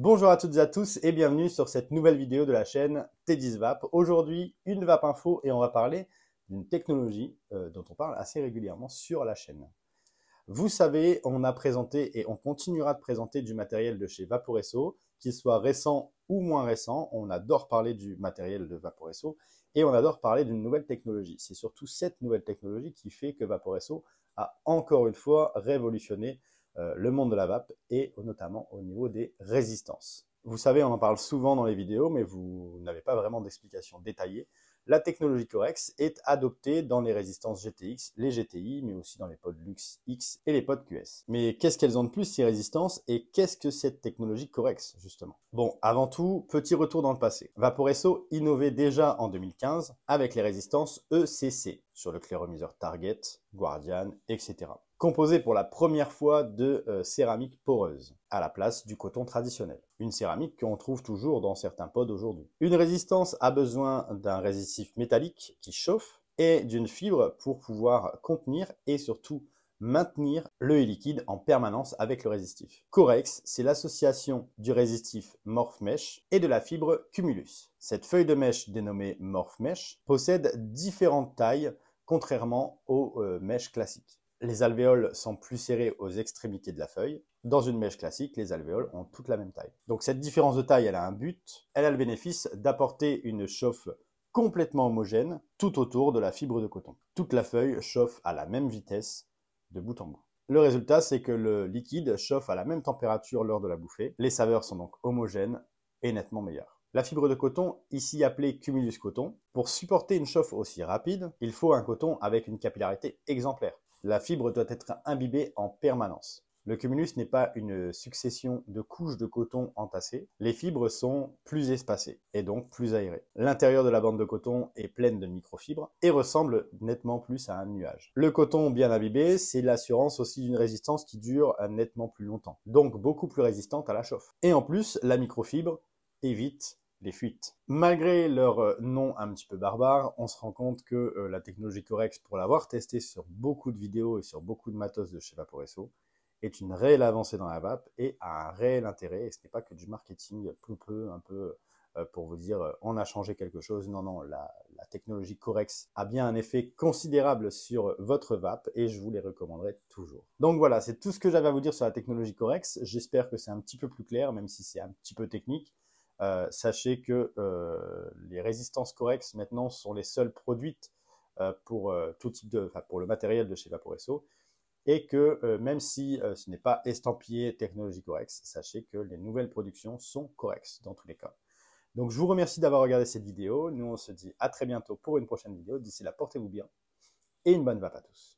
Bonjour à toutes et à tous et bienvenue sur cette nouvelle vidéo de la chaîne T10 Vape. Aujourd'hui, une vape info et on va parler d'une technologie dont on parle assez régulièrement sur la chaîne. Vous savez, on a présenté et on continuera de présenter du matériel de chez Vaporesso, qu'il soit récent ou moins récent. On adore parler du matériel de Vaporesso et on adore parler d'une nouvelle technologie. C'est surtout cette nouvelle technologie qui fait que Vaporesso a encore une fois révolutionné le monde de la vape et notamment au niveau des résistances. Vous savez, on en parle souvent dans les vidéos, mais vous n'avez pas vraiment d'explication détaillée. La technologie Corex est adoptée dans les résistances GTX, les GTI, mais aussi dans les pods Lux X et les pods QS. Mais qu'est-ce qu'elles ont de plus, ces résistances, et qu'est-ce que cette technologie Corex, justement? Bon, avant tout, petit retour dans le passé. Vaporesso innovait déjà en 2015 avec les résistances ECC sur le cléromiseur Target, Guardian, etc. Composé pour la première fois de céramique poreuse, à la place du coton traditionnel. Une céramique qu'on trouve toujours dans certains pods aujourd'hui. Une résistance a besoin d'un résistif métallique qui chauffe et d'une fibre pour pouvoir contenir et surtout maintenir le liquide en permanence avec le résistif. Corex, c'est l'association du résistif MorphMesh et de la fibre Cumulus. Cette feuille de mèche dénommée MorphMesh possède différentes tailles contrairement aux mèches classiques. Les alvéoles sont plus serrées aux extrémités de la feuille. Dans une mèche classique, les alvéoles ont toutes la même taille. Donc cette différence de taille, elle a un but. Elle a le bénéfice d'apporter une chauffe complètement homogène tout autour de la fibre de coton. Toute la feuille chauffe à la même vitesse de bout en bout. Le résultat, c'est que le liquide chauffe à la même température lors de la bouffée. Les saveurs sont donc homogènes et nettement meilleures. La fibre de coton, ici appelée Cumulus coton, pour supporter une chauffe aussi rapide, il faut un coton avec une capillarité exemplaire. La fibre doit être imbibée en permanence. Le cumulus n'est pas une succession de couches de coton entassées. Les fibres sont plus espacées et donc plus aérées. L'intérieur de la bande de coton est pleine de microfibres et ressemble nettement plus à un nuage. Le coton bien imbibé, c'est l'assurance aussi d'une résistance qui dure nettement plus longtemps, donc beaucoup plus résistante à la chauffe. Et en plus, la microfibre évite les fuites. Malgré leur nom un petit peu barbare, on se rend compte que la technologie Corex, pour l'avoir testée sur beaucoup de vidéos et sur beaucoup de matos de chez Vaporesso, est une réelle avancée dans la vape et a un réel intérêt. Et ce n'est pas que du marketing pompeux, un peu pour vous dire on a changé quelque chose. Non, non, la technologie Corex a bien un effet considérable sur votre vape et je vous les recommanderai toujours. Donc voilà, c'est tout ce que j'avais à vous dire sur la technologie Corex. J'espère que c'est un petit peu plus clair, même si c'est un petit peu technique. Sachez que les résistances Corex maintenant sont les seules produites pour tout type pour le matériel de chez Vaporesso et que même si ce n'est pas estampillé technologie Corex, sachez que les nouvelles productions sont Corex dans tous les cas. Donc je vous remercie d'avoir regardé cette vidéo. Nous on se dit à très bientôt pour une prochaine vidéo. D'ici là, portez-vous bien et une bonne vape à tous.